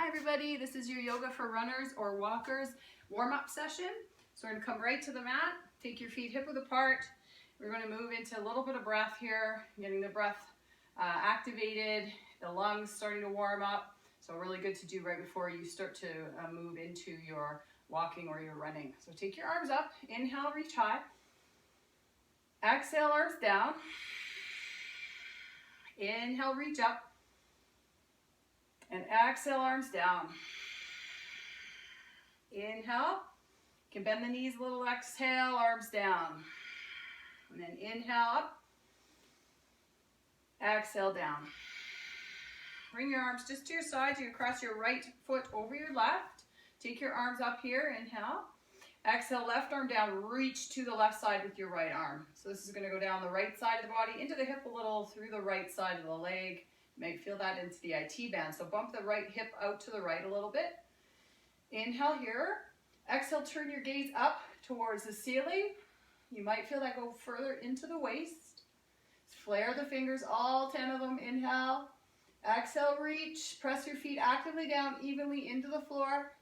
everybody, this is your yoga for runners or walkers warm-up session. So we're going to come right to the mat, take your feet hip width apart. We're going to move into a little bit of breath here, getting the breath activated, the lungs starting to warm up. So really good to do right before you start to move into your walking or your running. So take your arms up, inhale, reach high. Exhale, arms down. Inhale, reach up. And exhale, arms down. Inhale. You can bend the knees a little. Exhale, arms down. And then inhale up. Exhale down. Bring your arms just to your sides. You cross your right foot over your left. Take your arms up here. Inhale. Exhale, left arm down. Reach to the left side with your right arm. So this is going to go down the right side of the body, into the hip a little, through the right side of the leg. You may feel that into the IT band. So bump the right hip out to the right a little bit. Inhale here. Exhale, turn your gaze up towards the ceiling. You might feel that go further into the waist. Flare the fingers, all 10 of them. Inhale. Exhale, reach. Press your feet actively down evenly into the floor.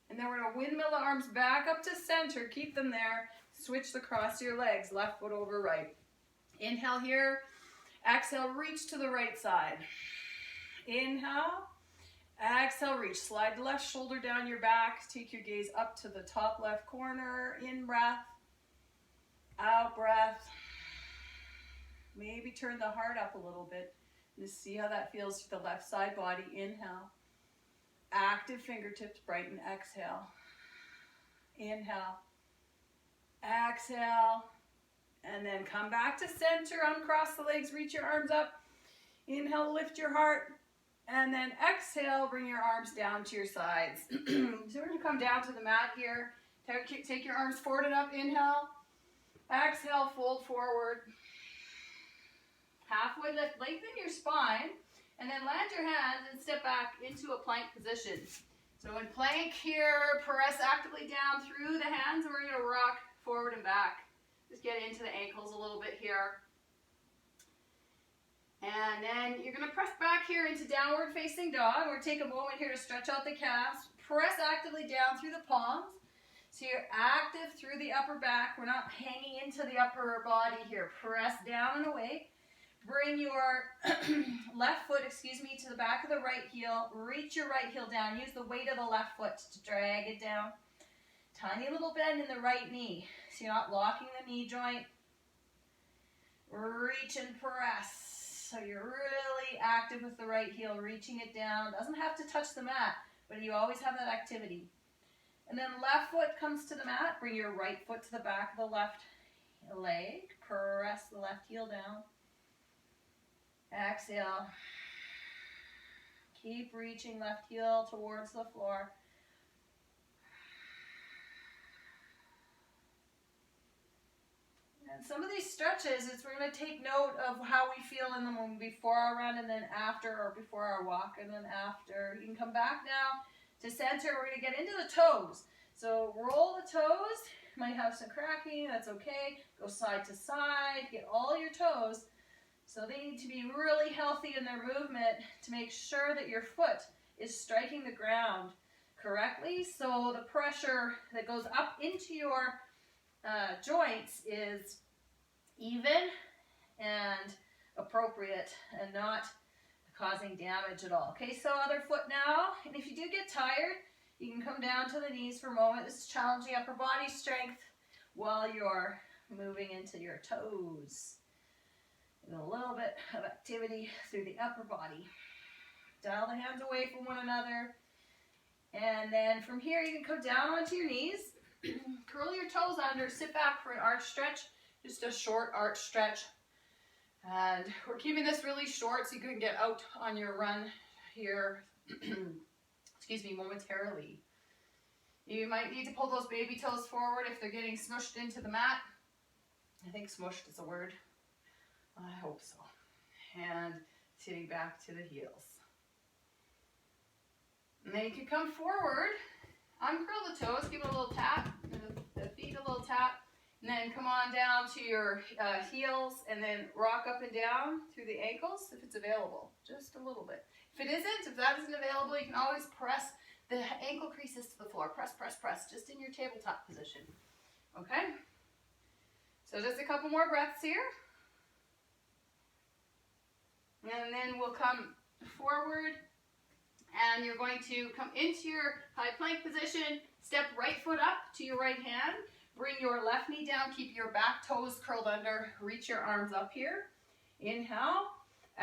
And then we're going to windmill the arms back up to center. Keep them there. Switch the cross to your legs. Left foot over right. Inhale here. Exhale, reach to the right side. Inhale. Exhale, reach. Slide the left shoulder down your back. Take your gaze up to the top left corner. In breath. Out breath. Maybe turn the heart up a little bit. Just see how that feels to the left side body. Inhale. Active fingertips, brighten. Exhale. Inhale. Exhale. And then come back to center. Uncross the legs. Reach your arms up. Inhale, lift your heart. And then exhale, bring your arms down to your sides. So we're going to come down to the mat here. Take your arms forward and up. Inhale. Exhale, fold forward. Halfway lift. Lengthen your spine. And then land your hands and step back into a plank position. So in plank here, press actively down through the hands. And we're going to rock forward and back. Just get into the ankles a little bit here. And then you're going to press back here into downward facing dog. We're going to take a moment here to stretch out the calves. Press actively down through the palms. So you're active through the upper back. We're not hanging into the upper body here. Press down and away. Bring your left foot, to the back of the right heel. Reach your right heel down. Use the weight of the left foot to drag it down. Tiny little bend in the right knee. So you're not locking the knee joint. Reach and press. So you're really active with the right heel, reaching it down. Doesn't have to touch the mat, but you always have that activity. And then left foot comes to the mat. Bring your right foot to the back of the left leg. Press the left heel down. Exhale. Keep reaching left heel towards the floor. And some of these stretches, we're going to take note of how we feel in them before our run and then after, or before our walk and then after. You can come back now to center. We're going to get into the toes. So roll the toes. Might have some cracking. That's okay. Go side to side. Get all your toes. So they need to be really healthy in their movement to make sure that your foot is striking the ground correctly. So the pressure that goes up into your joints is even and appropriate and not causing damage at all. Okay, so other foot now. And if you do get tired, you can come down to the knees for a moment. This is challenging upper body strength while you're moving into your toes. And a little bit of activity through the upper body. Dial the hands away from one another. And then from here, you can come down onto your knees. Curl your toes under. Sit back for an arch stretch. Just a short arch stretch. And we're keeping this really short so you can get out on your run here, momentarily. You might need to pull those baby toes forward if they're getting smushed into the mat. I think smushed is a word. I hope so. And sitting back to the heels. And then you can come forward, uncurl the toes, give it a little tap, the feet a little tap, and then come on down to your heels and then rock up and down through the ankles if it's available, just a little bit. If that isn't available, you can always press the ankle creases to the floor. Press, press, press, just in your tabletop position. Okay? So just a couple more breaths here. And then we'll come forward, and you're going to come into your high plank position, step right foot up to your right hand, bring your left knee down, keep your back toes curled under, reach your arms up here. Inhale,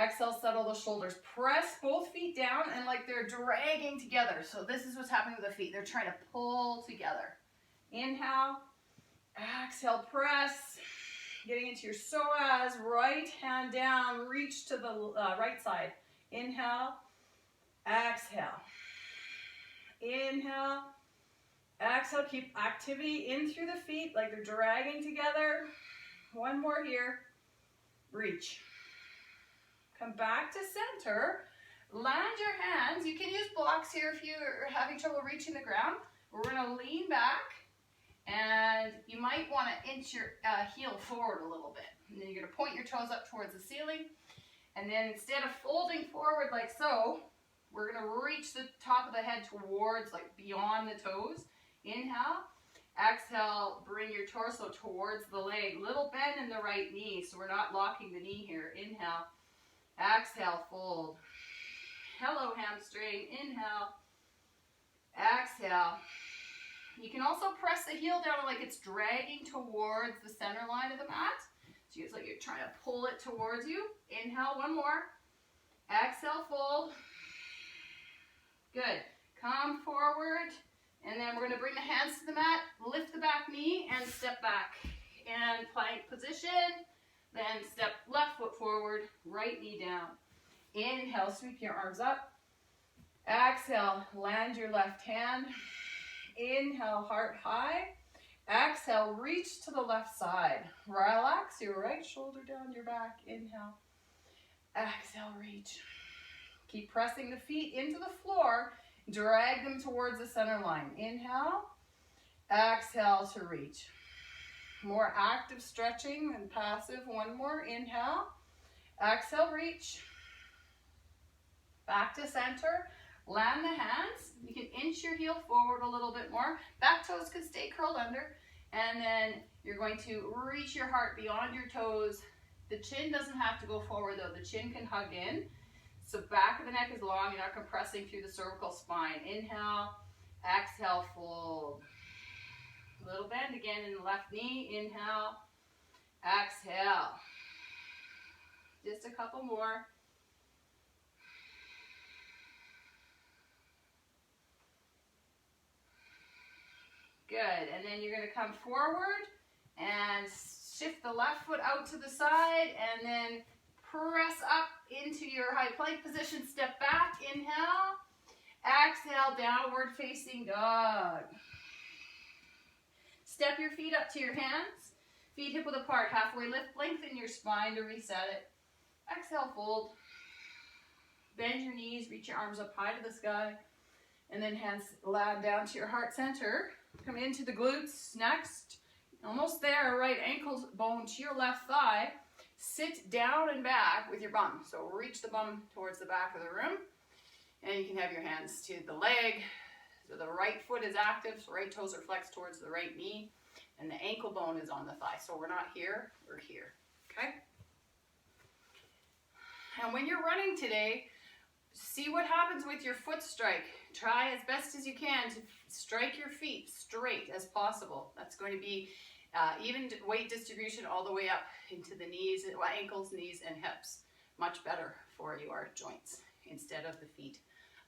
exhale, settle the shoulders. Press both feet down and like they're dragging together. So this is what's happening with the feet. They're trying to pull together. Inhale, exhale, press. Getting into your psoas, right hand down, reach to the right side. Inhale, exhale. Inhale, exhale. Keep activity in through the feet like they're dragging together. One more here. Reach. Come back to center. Land your hands. You can use blocks here if you're having trouble reaching the ground. We're going to lean back. And you might want to inch your heel forward a little bit. And then you're going to point your toes up towards the ceiling. And then instead of folding forward like so, we're going to reach the top of the head towards, like beyond the toes. Inhale. Exhale, bring your torso towards the leg. Little bend in the right knee, so we're not locking the knee here. Inhale. Exhale, fold. Hello, hamstring. Inhale. Exhale. You can also press the heel down like it's dragging towards the center line of the mat. So it's like you're trying to pull it towards you. Inhale, one more. Exhale, fold. Good. Come forward. And then we're going to bring the hands to the mat, lift the back knee, and step back. And plank position. Then step left foot forward, right knee down. Inhale, sweep your arms up. Exhale, land your left hand. Inhale, heart high. Exhale, reach to the left side. Relax your right shoulder down your back. Inhale. Exhale, reach. Keep pressing the feet into the floor. Drag them towards the center line. Inhale. Exhale to reach. More active stretching than passive. One more. Inhale. Exhale, reach. Back to center. Land the hands. You can inch your heel forward a little bit more. Back toes can stay curled under. And then you're going to reach your heart beyond your toes. The chin doesn't have to go forward though. The chin can hug in. So back of the neck is long. You're not compressing through the cervical spine. Inhale. Exhale, fold. A little bend again in the left knee. Inhale. Exhale. Just a couple more. Good, and then you're going to come forward and shift the left foot out to the side and then press up into your high plank position. Step back, inhale. Exhale, downward facing dog. Step your feet up to your hands. Feet hip width apart, halfway lift, lengthen your spine to reset it. Exhale, fold. Bend your knees, reach your arms up high to the sky. And then hands land down to your heart center. Come into the glutes next. Almost there, right ankle bone to your left thigh. Sit down and back with your bum. So reach the bum towards the back of the room. And you can have your hands to the leg. So the right foot is active, so right toes are flexed towards the right knee. And the ankle bone is on the thigh. So we're not here, we're here. Okay? And when you're running today, see what happens with your foot strike. Try as best as you can to strike your feet straight as possible. That's going to be even weight distribution all the way up into the knees, ankles, knees, and hips. Much better for your joints instead of the feet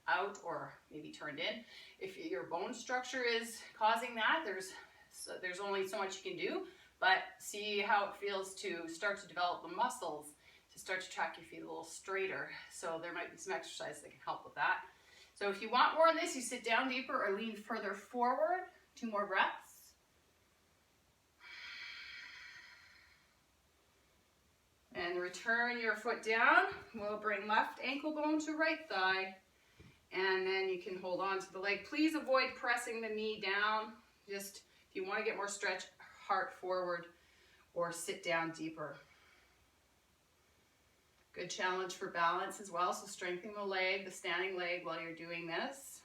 out or maybe turned in. If your bone structure is causing that, there's only so much you can do, but see how it feels to start to develop the muscles to start to track your feet a little straighter. So there might be some exercise that can help with that. So if you want more of this, you sit down deeper or lean further forward. 2 more breaths. And return your foot down. We'll bring left ankle bone to right thigh. And then you can hold on to the leg. Please avoid pressing the knee down. Just if you want to get more stretch, heart forward or sit down deeper. Good challenge for balance as well. So strengthening the leg, the standing leg while you're doing this.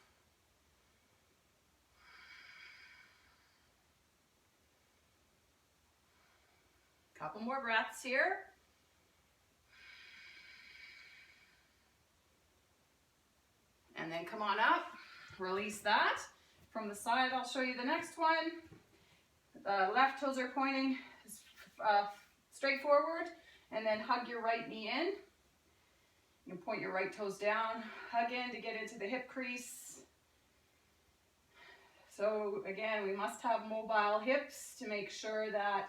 Couple more breaths here. And then come on up, release that. From the side, I'll show you the next one. The left toes are pointing straight forward, and then hug your right knee in. You can point your right toes down, hug in to get into the hip crease. So again, we must have mobile hips to make sure that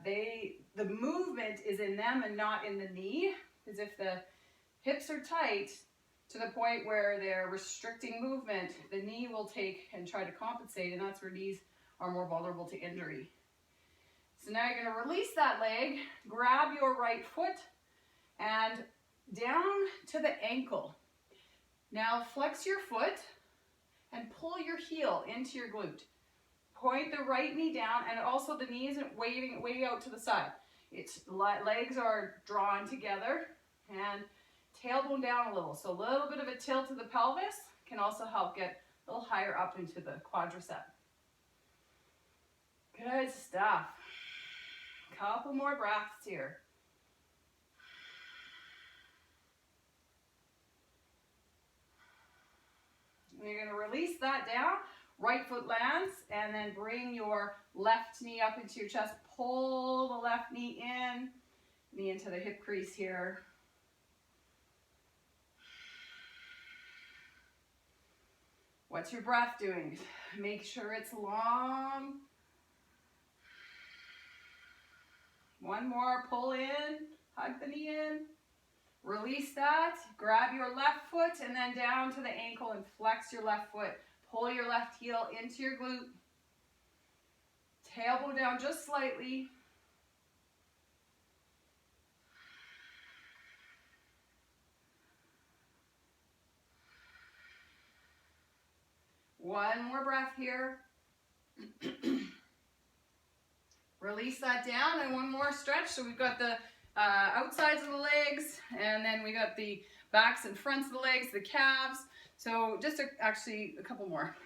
the movement is in them and not in the knee. Because if the hips are tight to the point where they're restricting movement, the knee will take and try to compensate, and that's where knees are more vulnerable to injury. So now you're going to release that leg, grab your right foot, and down to the ankle. Now flex your foot and pull your heel into your glute. Point the right knee down, and also the knee isn't waving way out to the side. Its legs are drawn together, and tailbone down a little. So a little bit of a tilt to the pelvis can also help get a little higher up into the quadricep. Good stuff. Couple more breaths here. And you're going to release that down. Right foot lands, and then bring your left knee up into your chest. Pull the left knee in, knee into the hip crease here. What's your breath doing? Make sure it's long. One more, pull in, hug the knee in. Release that, grab your left foot and then down to the ankle and flex your left foot. Pull your left heel into your glute. Tailbone down just slightly. One more breath here. Release that down, and one more stretch. So we've got the outsides of the legs, and then we got the backs and fronts of the legs, the calves. So just actually a couple more.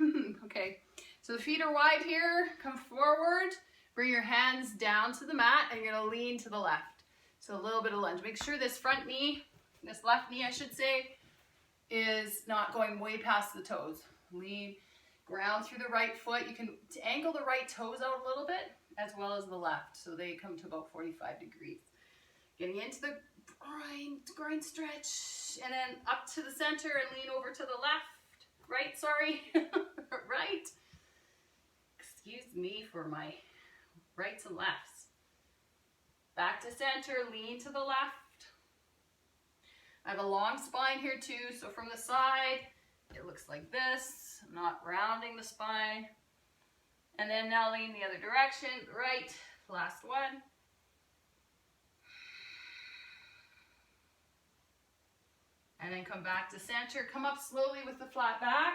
Okay, so the feet are wide here. Come forward, bring your hands down to the mat, and you're gonna lean to the left. So a little bit of lunge. Make sure this front knee, this left knee I should say, is not going way past the toes. Lean, ground through the right foot. You can angle the right toes out a little bit as well as the left, so they come to about 45 degrees. Getting into the groin stretch, and then up to the center and lean over to the left, right, sorry, right. Excuse me for my rights and lefts. Back to center, lean to the left. I have a long spine here too, so from the side, it looks like this. I'm not rounding the spine. And then now lean the other direction, right, last one. And then come back to center. Come up slowly with the flat back.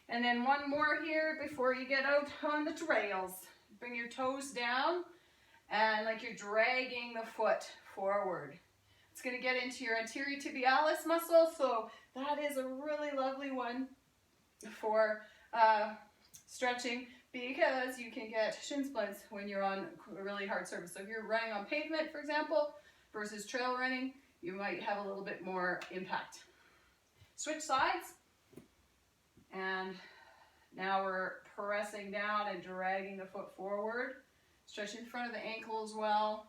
And then one more here before you get out on the trails. Bring your toes down and like you're dragging the foot forward. It's going to get into your anterior tibialis muscle, so that is a really lovely one for stretching, because you can get shin splints when you're on a really hard surface. So if you're running on pavement, for example, versus trail running, you might have a little bit more impact. Switch sides, and now we're pressing down and dragging the foot forward, stretching the front of the ankle as well.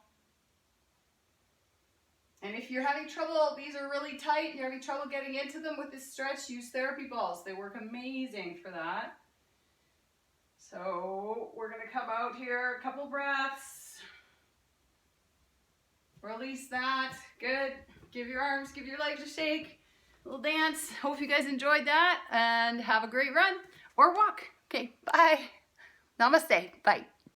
And if you're having trouble, these are really tight, you're having trouble getting into them with this stretch, use therapy balls. They work amazing for that. So we're going to come out here, a couple breaths. Release that. Good. Give your arms, give your legs a shake. A little dance. Hope you guys enjoyed that, and have a great run or walk. Okay, bye. Namaste. Bye.